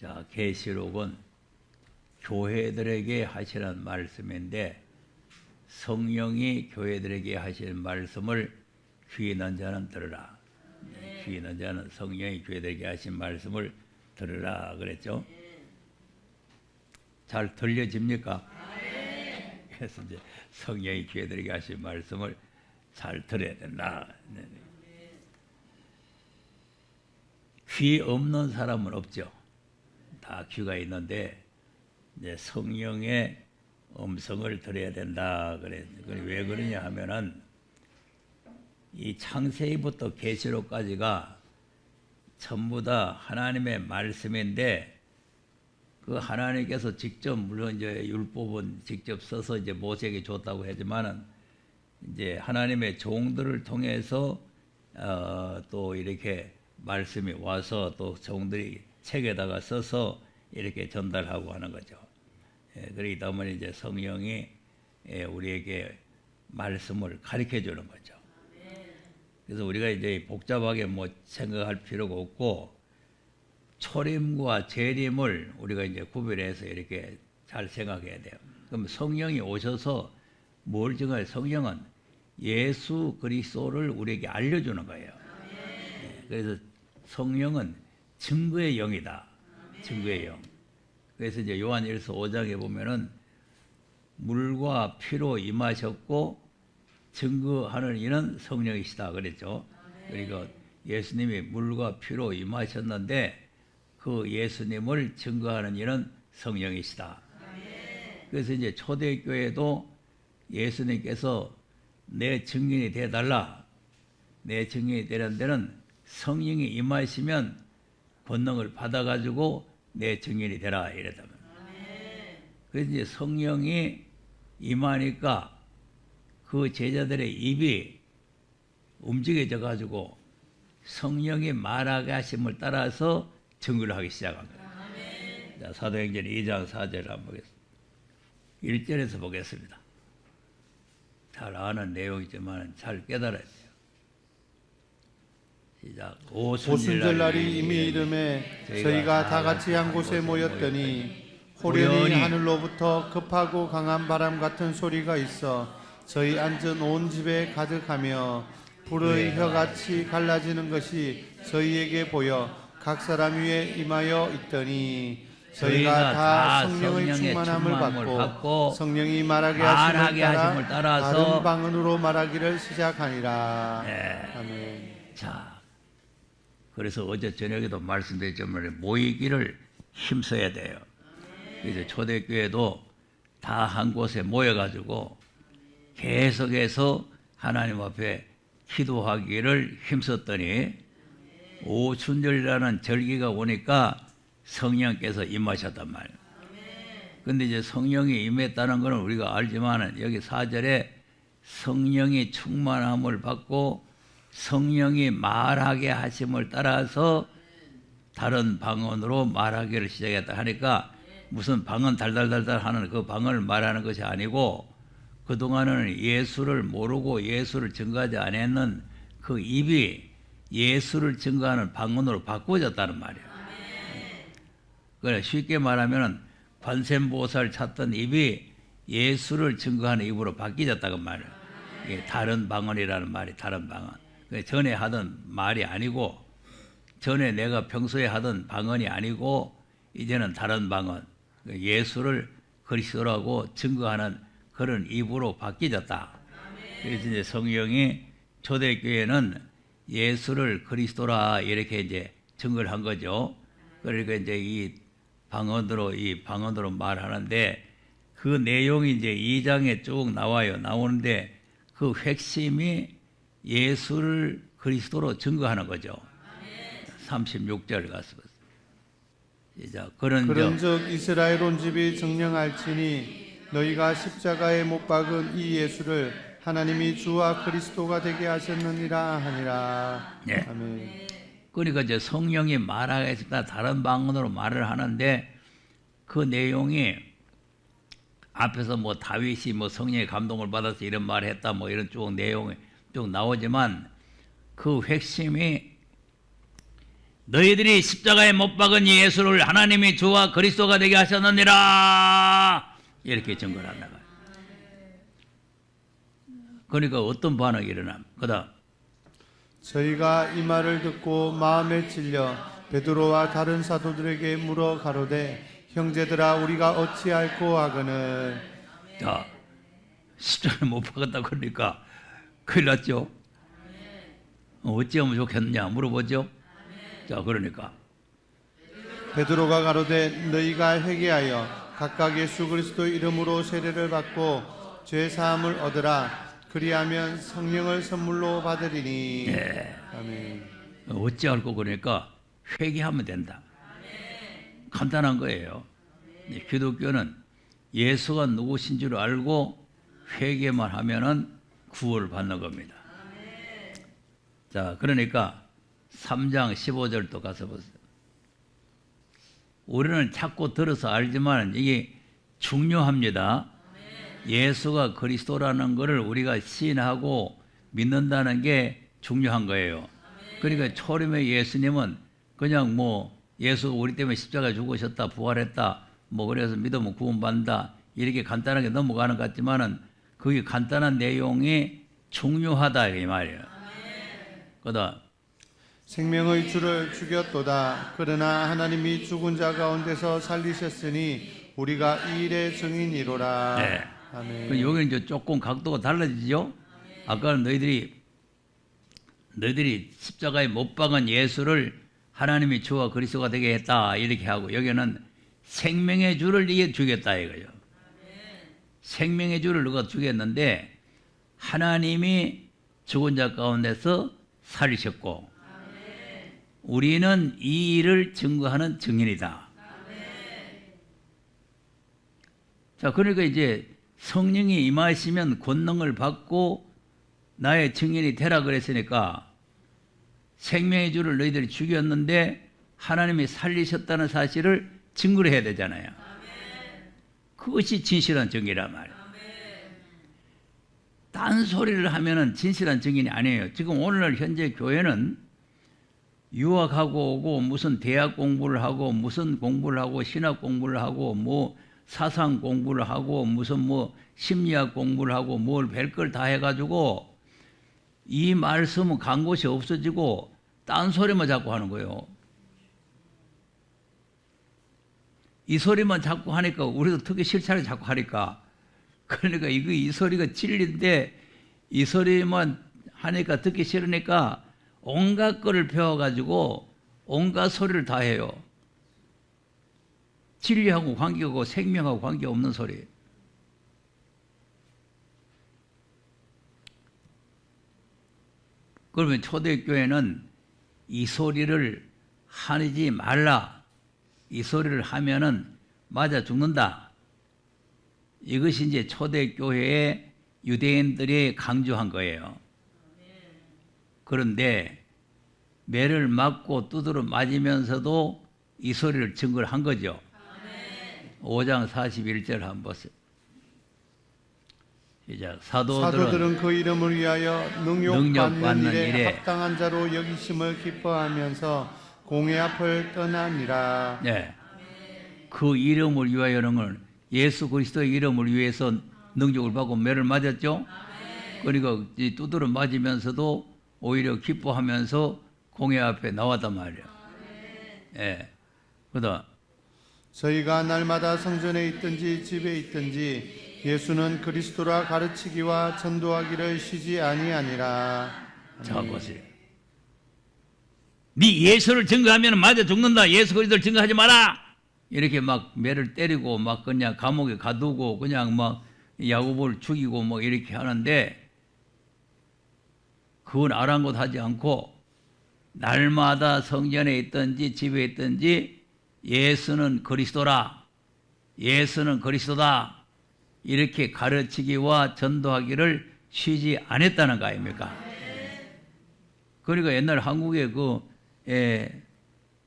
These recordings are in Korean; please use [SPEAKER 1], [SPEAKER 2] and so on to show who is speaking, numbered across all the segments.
[SPEAKER 1] 자, 계시록은 교회들에게 하시는 말씀인데 성령이 교회들에게 하시는 말씀을 귀 있는 자는 들으라. 귀 있는 자는 성령이 교회들에게 하신 말씀을 들으라 그랬죠. 잘 들려집니까? 그래서 이제 성령이 교회들에게 하신 말씀을 잘 들어야 된다. 귀 없는 사람은 없죠. 다 귀가 있는데 이제 성령의 음성을 들어야 된다 그래. 왜 그러냐 하면은 이 창세기부터 계시록까지가 전부 다 하나님의 말씀인데 그 하나님께서 직접 물론 이제 율법은 직접 써서 이제 모세에게 줬다고 하지만은 이제 하나님의 종들을 통해서 또 이렇게 말씀이 와서 또 종들이 책에다가 써서 이렇게 전달하고 하는 거죠. 그렇기 때문에 이제 성령이 우리에게 말씀을 가르쳐 주는 거죠. 그래서 우리가 이제 복잡하게 뭐 생각할 필요가 없고 초림과 재림을 우리가 이제 구별해서 이렇게 잘 생각해야 돼요. 그럼 성령이 오셔서 뭘 증거해요? 성령은 예수 그리스도를 우리에게 알려주는 거예요. 그래서 성령은 증거의 영이다. 증거의 영. 그래서 이제 요한일서 5장에 보면은 물과 피로 임하셨고 증거하는 이는 성령이시다 그랬죠. 그러니까 예수님이 물과 피로 임하셨는데 그 예수님을 증거하는 이는 성령이시다. 그래서 이제 초대교회도 예수님께서 내 증인이 되어달라. 내 증인이 되는 데는 성령이 임하시면 권능을 받아가지고 내 증인이 되라 이랬다면. 그래서 이제 성령이 임하니까 그 제자들의 입이 움직여져 가지고 성령이 말하게 하심을 따라서 증거를 하기 시작한 거예요. 자, 사도행전 2장 4절을 한번 보겠습니다. 1절에서 보겠습니다. 잘 아는 내용이지만 잘 깨달아야 돼요. 시작.
[SPEAKER 2] 오순절날이 이미 이름에 저희가 다 같이 한 곳에 모였더니 호련히 하늘로부터 급하고 강한 바람 같은 소리가 있어 저희 앉은 온 집에 가득하며 불의 혀같이 갈라지는 것이 저희에게 보여 각 사람 위에 임하여 있더니 저희가 다 성령의 충만함을 받고 성령이 말하게 하심을 따라서 다른 방언으로 말하기를 시작하니라. 아멘.
[SPEAKER 1] 자, 그래서 어제 저녁에도 말씀드렸지만 모이기를 힘써야 돼요. 그래서 초대교회도 다 한 곳에 모여가지고 계속해서 하나님 앞에 기도하기를 힘썼더니 오순절이라는 절기가 오니까 성령께서 임하셨단 말이에요. 근데 이제 성령이 임했다는 것은 우리가 알지만은 여기 4절에 성령이 충만함을 받고 성령이 말하게 하심을 따라서 다른 방언으로 말하기를 시작했다 하니까 무슨 방언 달달달달 하는 그 방언을 말하는 것이 아니고 그동안은 예수를 모르고 예수를 증거하지 않았는 그 입이 예수를 증거하는 방언으로 바꾸어졌다는 말이에요. 그래 쉽게 말하면 관세음보살 찾던 입이 예수를 증거하는 입으로 바뀌어졌다고 말이에요. 이게 다른 방언이라는 말이 다른 방언. 전에 하던 말이 아니고 전에 내가 평소에 하던 방언이 아니고 이제는 다른 방언. 예수를 그리스도라고 증거하는 그런 입으로 바뀌어졌다. 그래서 이제 성령이 초대교회는 예수를 그리스도라 이렇게 이제 증거를 한 거죠. 그러니까 이제 이 방언으로 말하는데 그 내용이 이제 2장에 쭉 나와요. 나오는데 그 핵심이 예수를 그리스도로 증거하는 거죠. 36절 가서 시작.
[SPEAKER 2] 그런즉 이스라엘 온 집이 정령할지니 너희가 십자가에 못 박은 이 예수를 하나님이 주와 그리스도가 되게 하셨느니라 하니라.
[SPEAKER 1] 네.
[SPEAKER 2] 아멘.
[SPEAKER 1] 그러니까 이제 성령이 말하겠다 다른 방언으로 말을 하는데 그 내용이 앞에서 뭐 다윗이 뭐 성령의 감동을 받아서 이런 말을 했다 뭐 이런 쭉 내용이 쭉 나오지만 그 핵심이 너희들이 십자가에 못 박은 예수를 하나님이 주와 그리스도가 되게 하셨느니라 이렇게 증거를 한다. 그러니까 어떤 반응이 일어납니까? 그다음
[SPEAKER 2] 저희가 이 말을 듣고 마음에 찔려 베드로와 다른 사도들에게 물어 가로되 형제들아 우리가 어찌할꼬 하거늘.
[SPEAKER 1] 자, 십자가에 못 박았다 그러니까 큰일 났죠. 어찌하면 좋겠느냐 물어보죠. 자, 그러니까
[SPEAKER 2] 베드로가 가로되 너희가 회개하여 각각 예수 그리스도 이름으로 세례를 받고 죄 사함을 얻으라. 그리하면 성령을 선물로 받으리니.
[SPEAKER 1] 네.
[SPEAKER 2] 아멘.
[SPEAKER 1] 어찌할꼬 그러니까 회개하면 된다. 간단한 거예요. 기독교는 예수가 누구신 줄 알고 회개만 하면은 구원을 받는 겁니다. 자, 그러니까 3장 15절도 가서 보세요. 우리는 자꾸 들어서 알지만 이게 중요합니다. 예수가 그리스도라는 것을 우리가 시인하고 믿는다는 게 중요한 거예요. 그러니까 초림의 예수님은 그냥 뭐 예수 우리 때문에 십자가에 죽으셨다 부활했다 뭐 그래서 믿으면 구원받는다 이렇게 간단하게 넘어가는 것 같지만은 그게 간단한 내용이 중요하다 이 말이에요. 그다음
[SPEAKER 2] 생명의 주를 죽였도다. 그러나 하나님이 죽은 자 가운데서 살리셨으니 우리가 이 일의 증인이로라.
[SPEAKER 1] 네.
[SPEAKER 2] 아멘.
[SPEAKER 1] 그 여기는 이제 조금 각도가 달라지죠. 아까는 너희들이 십자가에 못 박은 예수를 하나님이 주와 그리스도가 되게 했다 이렇게 하고 여기는 생명의 주를 이게 주겠다 이거죠. 생명의 주를 너가 주겠는데 하나님이 죽은 자 가운데서 살리셨고 우리는 이 일을 증거하는 증인이다. 자, 그러니까 이제 성령이 임하시면 권능을 받고 나의 증인이 되라 그랬으니까 생명의 주를 너희들이 죽였는데 하나님이 살리셨다는 사실을 증거를 해야 되잖아요. 그것이 진실한 증인이란 말이에요. 딴소리를 하면은 진실한 증인이 아니에요. 지금 오늘날 현재 교회는 유학하고 오고 무슨 대학 공부를 하고 무슨 공부를 하고 신학 공부를 하고 뭐 사상 공부를 하고 무슨 뭐 심리학 공부를 하고 뭘 별걸 다 해가지고 이 말씀은 간 곳이 없어지고 딴소리만 자꾸 하는 거예요. 이 소리만 자꾸 하니까 우리도 특히 실천을 자꾸 하니까 그러니까 이 소리가 진리인데 이 소리만 하니까 듣기 싫으니까 온갖 거를 배워가지고 온갖 소리를 다 해요. 진리하고 관계하고 생명하고 관계없는 소리. 그러면 초대교회는 이 소리를 하지 말라. 이 소리를 하면은 맞아 죽는다. 이것이 이제 초대교회의 유대인들이 강조한 거예요. 그런데 매를 맞고 두드러 맞으면서도 이 소리를 증거를 한 거죠. 5장 41절 한번 보세요. 시작.
[SPEAKER 2] 사도들은 그 이름을 위하여 능욕받는 일에 합당한 자로 여기심을 기뻐하면서 공회 앞을 떠나니라.
[SPEAKER 1] 네. 그 이름을 위하여는 걸 예수 그리스도의 이름을 위해서 능력을 받고 매를 맞았죠. 그러니까 두드러 맞으면서도 오히려 기뻐하면서 공회 앞에 나왔단 말이에요. 예. 그다음
[SPEAKER 2] 저희가 날마다 성전에 있든지 집에 있든지 예수는 그리스도라 가르치기와 전도하기를 쉬지 아니하니라.
[SPEAKER 1] 자 보세요. 네 예수를 증거하면 맞아 죽는다. 예수 그리스도를 증거하지 마라. 이렇게 막 매를 때리고 막 그냥 감옥에 가두고 그냥 막 야고보를 죽이고 뭐 이렇게 하는데 그건 아랑곳하지 않고 날마다 성전에 있든지 집에 있든지 예수는 그리스도라. 예수는 그리스도다. 이렇게 가르치기와 전도하기를 쉬지 않았다는 거 아닙니까? 그러니까 옛날 한국에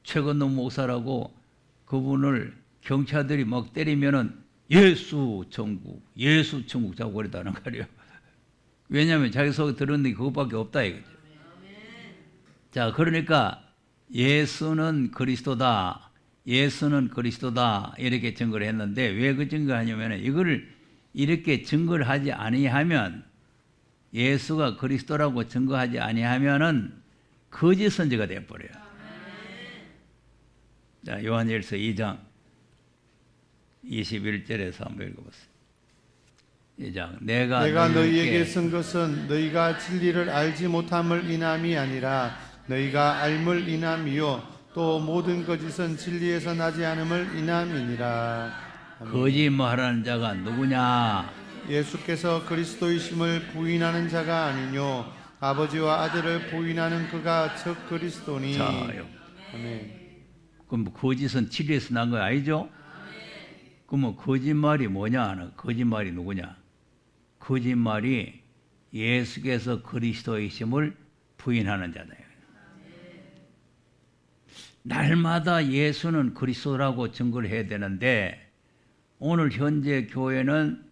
[SPEAKER 1] 최건동 목사라고 그분을 경찰들이 막 때리면은 예수 천국 자고 그랬다는 거예요. 왜냐하면 자기 속에 들었는 게 그것밖에 없다 이거죠. 자, 그러니까 예수는 그리스도다. 예수는 그리스도다. 이렇게 증거를 했는데 왜 그 증거하냐면 이거를 이렇게 증거를 하지 아니하면 예수가 그리스도라고 증거하지 아니하면은 거짓 선지가 되어 버려요. 자, 요한일서 2장 21절에서 한번 읽어보세요. 2장
[SPEAKER 2] 내가 너희에게 쓴 것은 너희가 진리를 알지 못함을 인함이 아니라 너희가 알물 인함이요 또 모든 거짓은 진리에서 나지 않음을 인함이니라.
[SPEAKER 1] 거짓말하는 자가 누구냐?
[SPEAKER 2] 예수께서 그리스도이심을 부인하는 자가 아니뇨 아버지와 아들을 부인하는 그가 즉 그리스도니.
[SPEAKER 1] 자요.
[SPEAKER 2] 아멘.
[SPEAKER 1] 그럼 거짓은 진리에서 난 거 아니죠? 그러면 거짓말이 뭐냐? 거짓말이 누구냐? 거짓말이 예수께서 그리스도이심을 부인하는 자다. 날마다 예수는 그리스도라고 증거를 해야 되는데 오늘 현재 교회는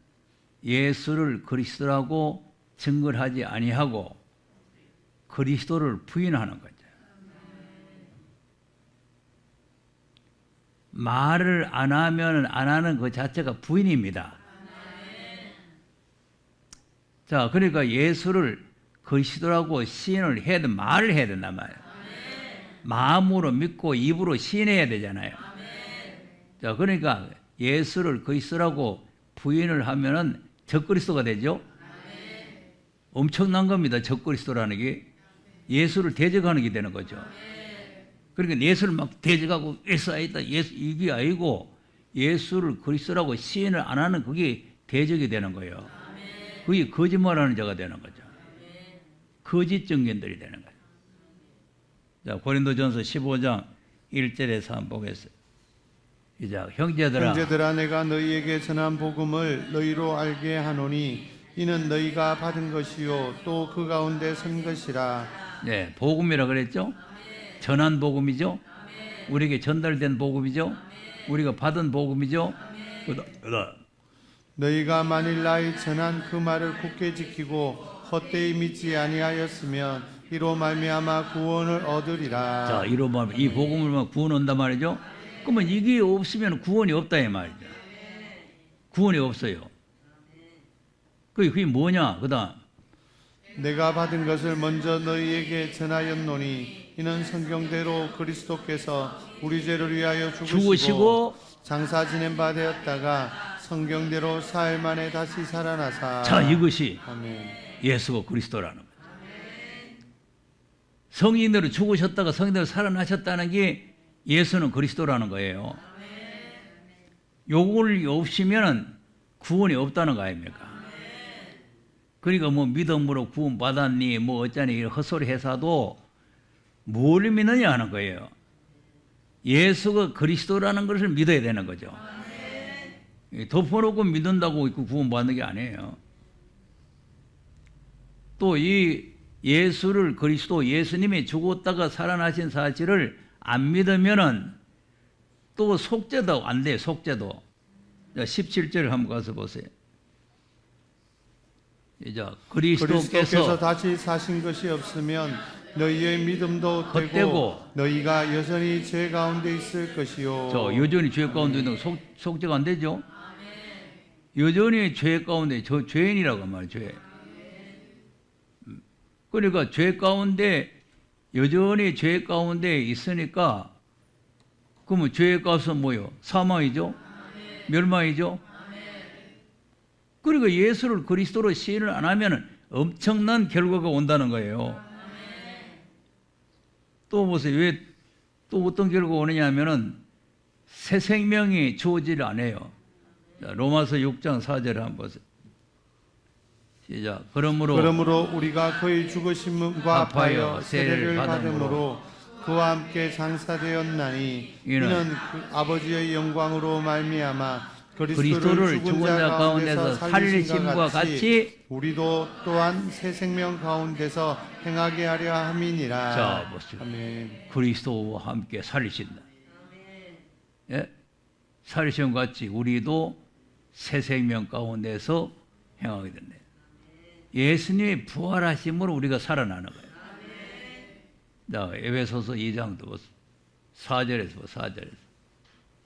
[SPEAKER 1] 예수를 그리스도라고 증거를 하지 아니하고 그리스도를 부인하는 거죠. 말을 안 하면 안 하는 그 자체가 부인입니다. 자, 그러니까 예수를 그리스도라고 시인을 해야 돼, 말을 해야 된단 말이에요. 마음으로 믿고 입으로 시인해야 되잖아요. 자, 그러니까 예수를 그리스도라고 부인을 하면은 적그리스도가 되죠. 엄청난 겁니다. 적그리스도라는 게 예수를 대적하는 게 되는 거죠. 그러니까 예수를 막 대적하고 예수아이다 예수 이게 아니고 예수를 그리스도라고 시인을 안 하는 그게 대적이 되는 거예요. 그게 거짓말하는 자가 되는 거죠. 거짓 증인들이 되는 거예요. 자, 고린도전서 15장 1절에서 한번 보겠어요. 이제 형제들아
[SPEAKER 2] 내가 너희에게 전한 복음을 너희로 알게 하노니 이는 너희가 받은 것이요 또 그 가운데 선 것이라.
[SPEAKER 1] 네, 복음이라 그랬죠. 전한 복음이죠. 우리에게 전달된 복음이죠. 우리가 받은 복음이죠.
[SPEAKER 2] 너희가 만일 나의 전한 그 말을 굳게 지키고 헛되이 믿지 아니하였으면 이로 말미암아 구원을 얻으리라.
[SPEAKER 1] 자, 이로 말하면 이 복음을 구원 온단 말이죠. 그러면 이게 없으면 구원이 없다 이 말이죠. 구원이 없어요. 그게 뭐냐? 그다음
[SPEAKER 2] 내가 받은 것을 먼저 너희에게 전하였노니 이는 성경대로 그리스도께서 우리 죄를 위하여 죽으시고 장사 지낸 바 되었다가 성경대로 사흘 만에 다시 살아나사.
[SPEAKER 1] 자, 이것이
[SPEAKER 2] 아멘.
[SPEAKER 1] 예수가 그리스도라는 거예요. 성인으로 죽으셨다가 성인으로 살아나셨다는 게 예수는 그리스도라는 거예요. 요걸 없으면 구원이 없다는 거 아닙니까? 그러니까 뭐 믿음으로 구원 받았니 뭐 어쩌니 이런 헛소리 해서도 뭘 믿느냐 하는 거예요. 예수가 그리스도라는 것을 믿어야 되는 거죠. 덮어놓고 믿는다고 구원 받는 게 아니에요. 또 이 예수를 그리스도 예수님이 죽었다가 살아나신 사실을 안 믿으면은 또 속죄도 안 돼요. 속죄도. 17절 한번 가서 보세요. 이제
[SPEAKER 2] 그리스도께서 다시 사신 것이 없으면 너희의 믿음도 헛되고 너희가 여전히 죄 가운데 있을 것이요.
[SPEAKER 1] 여전히 죄 가운데 있는 속죄가 안 되죠. 여전히 죄 가운데 저 죄인이라고 말이에요. 죄. 그러니까 죄 가운데 여전히 죄 가운데 있으니까 그러면 죄의 값은 뭐요? 사망이죠. 멸망이죠. 그러니까 예수를 그리스도로 시인을 안 하면 엄청난 결과가 온다는 거예요. 또 보세요. 왜 또 어떤 결과가 오느냐 하면은 새 생명이 주어지를 안 해요. 자, 로마서 6장 4절을 한번 보세요. 시작. 그러므로
[SPEAKER 2] 우리가 그의 죽으심과 합하여 세례를 받음으로 그와 함께 장사되었나니 이는 그 아버지의 영광으로 말미암아 그리스도를 죽은 자 가운데서 살리심과 같이 우리도 또한 새 생명 가운데서 행하게 하려 함이니라.
[SPEAKER 1] 자, 보세요.
[SPEAKER 2] 아멘.
[SPEAKER 1] 그리스도와 함께 살리신다. 예? 살리심과 같이 우리도 새 생명 가운데서 행하게 된다. 예수님이 부활하심으로 우리가 살아나는 거예요. 자, 에베소서 2장도 4절에서 4절에서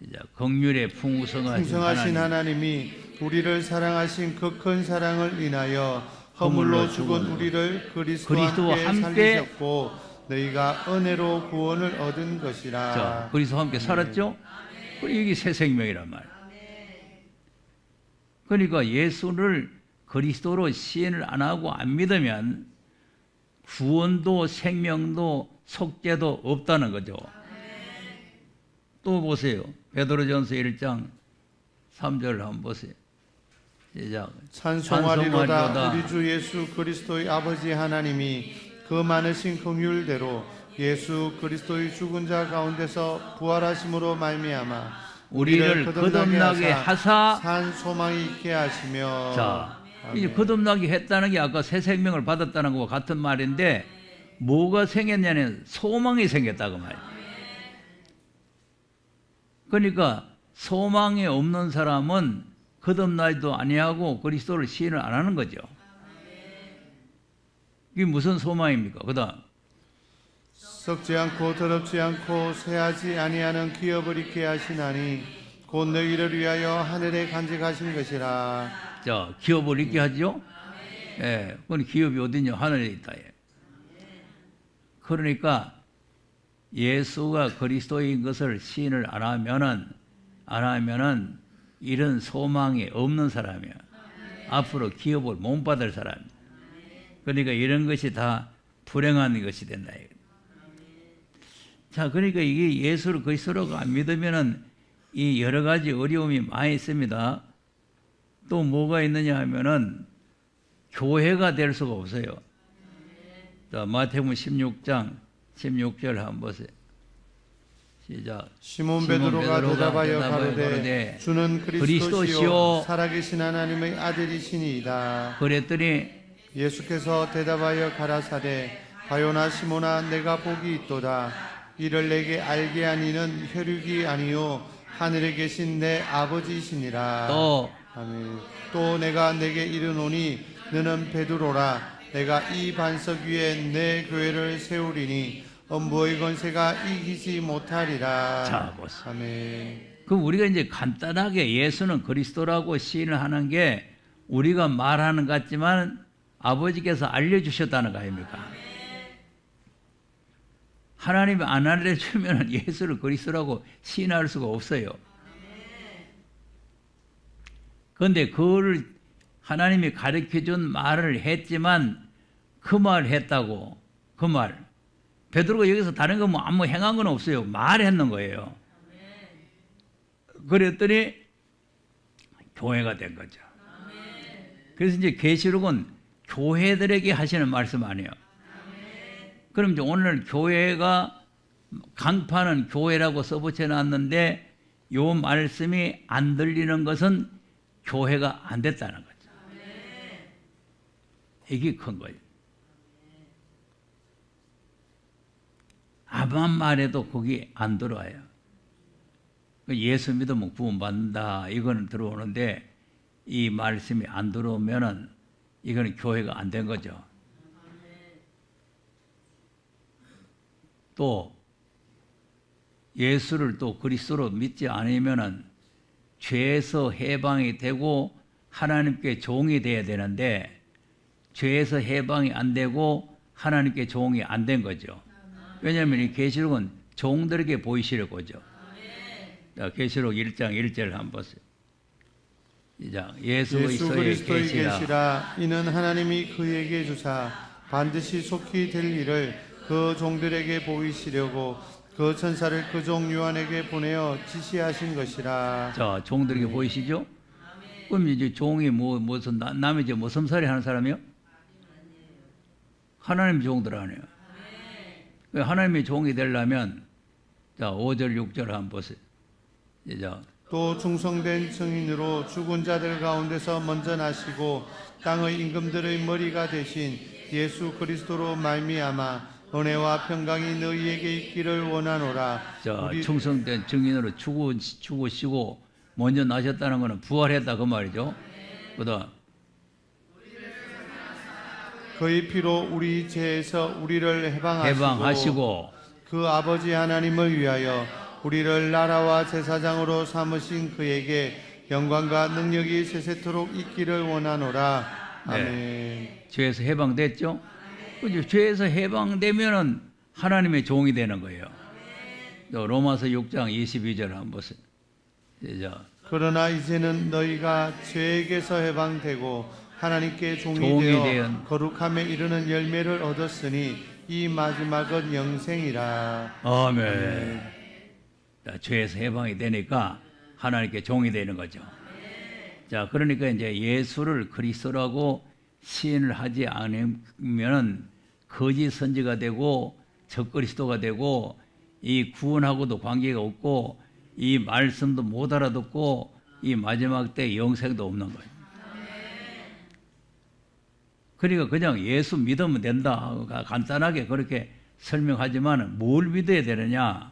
[SPEAKER 1] 이제 긍휼의
[SPEAKER 2] 풍성하신 하나님이 우리를 사랑하신 그 큰 사랑을 인하여 허물로 죽은 우리를 그리스도와 함께 살리셨고 너희가 은혜로 구원을 얻은 것이라.
[SPEAKER 1] 자, 그리스도와 함께 살았죠? 그리고 이게 새 생명이란 말이에요. 그러니까 예수를 그리스도로 시인을 안 하고 안 믿으면 구원도 생명도 속죄도 없다는 거죠. 또 보세요. 베드로전서 1장 3절을 한번 보세요. 시작.
[SPEAKER 2] 찬송하리로다 우리 주 예수 그리스도의 아버지 하나님이 그 많으신 긍휼대로 예수 그리스도의 죽은 자 가운데서 부활하심으로 말미암아
[SPEAKER 1] 우리를 거듭나게 하사
[SPEAKER 2] 산 소망이 있게 하시며.
[SPEAKER 1] 자, 이제 거듭나게 했다는 게 아까 새 생명을 받았다는 것과 같은 말인데 뭐가 생겼냐면 소망이 생겼다고 말이에요. 그러니까 소망이 없는 사람은 거듭나지도 아니하고 그리스도를 시인을 안 하는 거죠. 이게 무슨 소망입니까? 그다음
[SPEAKER 2] 썩지 않고 더럽지 않고 쇠하지 아니하는 기업을 있게 하시나니 곧 너희를 위하여 하늘에 간직하신 것이라.
[SPEAKER 1] 자, 기업을 있게 하죠. 예, 그건 기업이 어디냐? 하늘에 있다. 예. 그러니까 예수가 그리스도인 것을 시인을 안 하면은 이런 소망이 없는 사람이야. 앞으로 기업을 못 받을 사람이야. 그러니까 이런 것이 다 불행한 것이 된다. 자, 그러니까 이게 예수를 그리스도라고 안 믿으면은 이 여러 가지 어려움이 많이 있습니다. 또 뭐가 있느냐 하면은 교회가 될 수가 없어요. 자, 마태복음 16장 16절 한번 보세요. 시작.
[SPEAKER 2] 시몬 베드로가 대답하여 가로되 주는 그리스도시요 살아계신 하나님의 아들이시니이다.
[SPEAKER 1] 그랬더니
[SPEAKER 2] 예수께서 대답하여 가라사대 바요나 시몬아 내가 복이 있도다. 이를 내게 알게 하니는 혈육이 아니요 하늘에 계신 내 아버지이시니라.
[SPEAKER 1] 또
[SPEAKER 2] 아멘. 또 내가 내게 이르노니 너는 베드로라. 내가 이 반석 위에 내 교회를 세우리니 엄부의 권세가 이기지 못하리라.
[SPEAKER 1] 자, 보세요.
[SPEAKER 2] 아멘.
[SPEAKER 1] 그럼 우리가 이제 간단하게 예수는 그리스도라고 시인을 하는 게 우리가 말하는 것 같지만 아버지께서 알려주셨다는 거 아닙니까? 하나님이 안 알려주면 예수를 그리스도라고 시인할 수가 없어요. 그런데 그걸 하나님이 가르쳐준 말을 했지만 그 말 했다고 그 말 베드로가 여기서 다른 거 뭐 아무 행한 건 없어요. 말했는 거예요. 그랬더니 교회가 된 거죠. 그래서 이제 계시록은 교회들에게 하시는 말씀 아니에요. 그럼 이제 오늘 교회가 강파는 교회라고 써붙여 놨는데 요 말씀이 안 들리는 것은 교회가 안 됐다는 거죠. 이게 큰 거예요. 아무한 말해도 거기 안 들어와요. 예수 믿으면 구원받는다 이거는 들어오는데 이 말씀이 안 들어오면은 이거는 교회가 안 된 거죠. 또 예수를 또 그리스도로 믿지 않으면은 죄에서 해방이 되고 하나님께 종이 돼야 되는데 죄에서 해방이 안 되고 하나님께 종이 안 된 거죠. 왜냐하면 이 계시록은 종들에게 보이시려고 하죠. 자, 계시록 1장 1절 한번 보세요. 예수 그리스도의 계시라.
[SPEAKER 2] 이는 하나님이 그에게 주사 반드시 속히 될 일을 그 종들에게 보이시려고 그 천사를 그 종 요한에게 보내어 지시하신 것이라.
[SPEAKER 1] 자, 종들에게 보이시죠? 그럼 이제 종이 무슨 남의 이제 뭐 섬살이 하는 사람이요? 하나님 종들 아니에요. 하나님의 종이 되려면 자 5절 6절 한번 보세요.
[SPEAKER 2] 또 충성된 증인으로 죽은 자들 가운데서 먼저 나시고 땅의 임금들의 머리가 되신 예수 그리스도로 말미암아 은혜와 평강이 너희에게 있기를 원하노라.
[SPEAKER 1] 자, 충성된 증인으로 죽으시고 먼저 나셨다는 것은 부활했다 그 말이죠. 그다음
[SPEAKER 2] 그의 피로 우리 죄에서 우리를
[SPEAKER 1] 해방하시고
[SPEAKER 2] 그 아버지 하나님을 위하여 우리를 나라와 제사장으로 삼으신 그에게 영광과 능력이 세세토록 있기를 원하노라. 아멘.
[SPEAKER 1] 죄에서 해방됐죠? 그죠? 죄에서 해방되면은 하나님의 종이 되는 거예요. 로마서 6장 22절 한번 보세요. 시작.
[SPEAKER 2] 그러나 이제는 너희가 죄에게서 해방되고 하나님께 종이
[SPEAKER 1] 되어
[SPEAKER 2] 되어 거룩함에 이르는 열매를 얻었으니 이 마지막은 영생이라.
[SPEAKER 1] 아멘. 자, 죄에서 해방이 되니까 하나님께 종이 되는 거죠. 자, 그러니까 이제 예수를 그리스도라고 시인을 하지 않으면 거짓 선지가 되고 적그리스도가 되고 이 구원하고도 관계가 없고 이 말씀도 못 알아듣고 이 마지막 때 영생도 없는 거예요. 그러니까 그냥 예수 믿으면 된다. 간단하게 그렇게 설명하지만 뭘 믿어야 되느냐?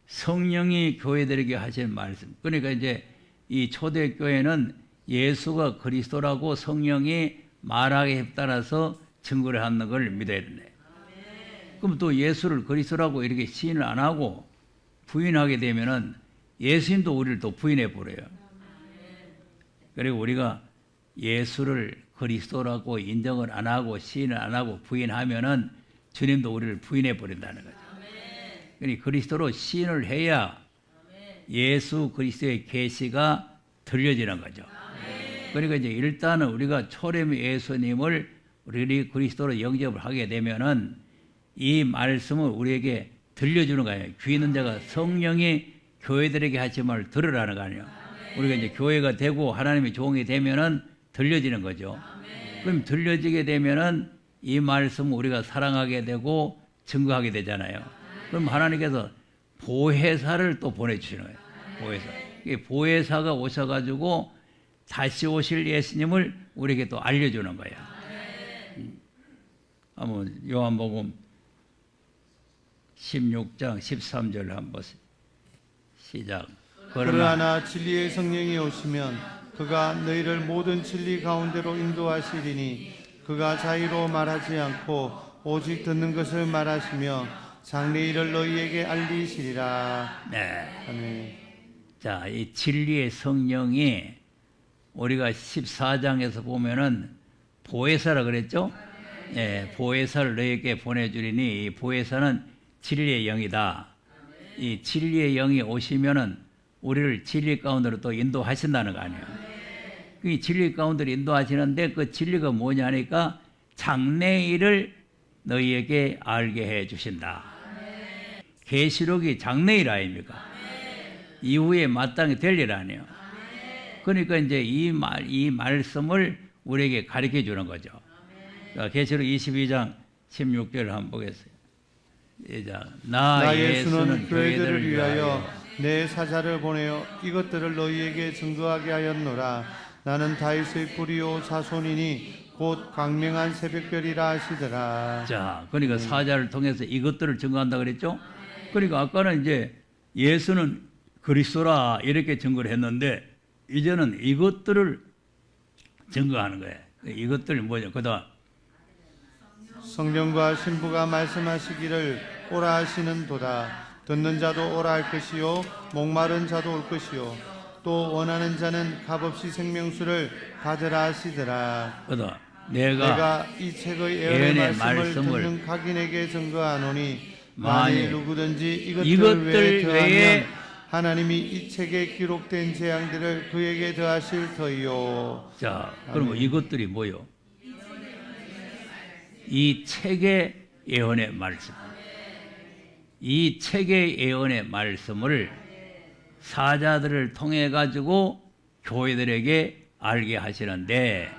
[SPEAKER 1] 성령이 교회들에게 하신 말씀. 그러니까 이제 이 초대교회는 예수가 그리스도라고 성령이 말하기에 따라서 증거를 하는 걸 믿어야 되네. 그럼 또 예수를 그리스도라고 이렇게 시인을 안 하고 부인하게 되면은 예수님도 우리를 또 부인해 버려요. 그리고 우리가 예수를 그리스도라고 인정을 안 하고 시인을 안 하고 부인하면은 주님도 우리를 부인해 버린다는 거죠. 그러니까 그리스도로 시인을 해야 예수 그리스도의 계시가 들려지는 거죠. 그러니까 이제 일단은 우리가 초림 예수님을 우리 그리스도로 영접을 하게 되면은 이 말씀을 우리에게 들려주는 거예요. 귀 있는 자가 성령이 교회들에게 하신 말을 들으라는 거 아니에요. 우리가 이제 교회가 되고 하나님의 종이 되면은 들려지는 거죠. 그럼 들려지게 되면은 이 말씀을 우리가 사랑하게 되고 증거하게 되잖아요. 그럼 하나님께서 보혜사를 또 보내주시는 거예요. 보혜사. 이 보혜사가 오셔가지고 다시 오실 예수님을 우리에게 또 알려주는 거예요. 한번 요한복음 16장 13절 한번 보세요. 시작.
[SPEAKER 2] 그러나 진리의 성령이 오시면 그가 너희를 모든 진리 가운데로 인도하시리니 그가 자의로 말하지 않고 오직 듣는 것을 말하시며 장래일을 너희에게 알리시리라.
[SPEAKER 1] 네.
[SPEAKER 2] 아멘.
[SPEAKER 1] 자, 이 진리의 성령이 우리가 14장에서 보면은 보혜사라 그랬죠? 예, 보혜사를 너희에게 보내주리니 이 보혜사는 진리의 영이다. 이 진리의 영이 오시면은 우리를 진리 가운데로 또 인도하신다는 거 아니에요. 이 진리 가운데로 인도하시는데 그 진리가 뭐냐니까 장래일을 너희에게 알게 해 주신다. 계시록이 장래일 아닙니까? 이후에 마땅히 될 일 아니에요. 그러니까 이제 이 말씀을 우리에게 가르쳐 주는 거죠. 계시록 22장 16절을 한번 보겠어요. 시작. 나 예수는
[SPEAKER 2] 교회들을 위하여 내 사자를 보내어 이것들을 너희에게 증거하게 하였노라. 나는 다윗의 뿌리요 자손이니 곧 광명한 새벽별이라 하시더라.
[SPEAKER 1] 자, 그러니까 사자를 통해서 이것들을 증거한다 그랬죠? 그러니까 아까는 이제 예수는 그리스도라 이렇게 증거를 했는데 이제는 이것들을 증거하는 거예요. 이것들 뭐죠? 그다음
[SPEAKER 2] 성령과 신부가 말씀하시기를 오라 하시는 도다. 듣는 자도 오라 할 것이요 목마른 자도 올 것이요 또 원하는 자는 값없이 생명수를 받으라 하시더라.
[SPEAKER 1] 그다음
[SPEAKER 2] 내가 이 책의 예언의 말씀을 듣는 각인에게 증거하노니 만일 누구든지 이것들 외에 하나님이 이 책에 기록된 재앙들을 그에게 더하실 터이요.
[SPEAKER 1] 자, 그럼 이것들이 뭐요? 이 책의 예언의 말씀. 이 책의 예언의 말씀을 사자들을 통해 가지고 교회들에게 알게 하시는데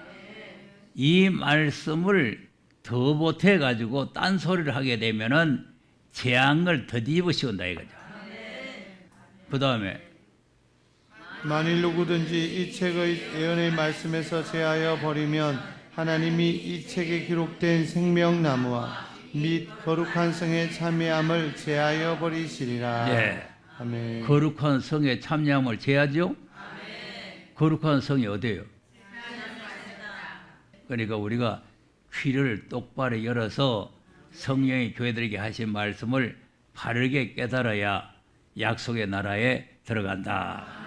[SPEAKER 1] 이 말씀을 더 보태 가지고 딴소리를 하게 되면은 재앙을 더 뒤집으시온다 이거죠. 그 다음에
[SPEAKER 2] 만일 누구든지 이 책의 예언의 말씀에서 제하여 버리면 하나님이 이 책에 기록된 생명나무와 및 거룩한 성의 참여함을 제하여 버리시리라.
[SPEAKER 1] 네.
[SPEAKER 2] 아멘.
[SPEAKER 1] 거룩한 성의 참여함을 제하죠. 거룩한 성이 어디예요? 그러니까 우리가 귀를 똑바로 열어서 성령이 교회들에게 하신 말씀을 바르게 깨달아야 약속의 나라에 들어간다.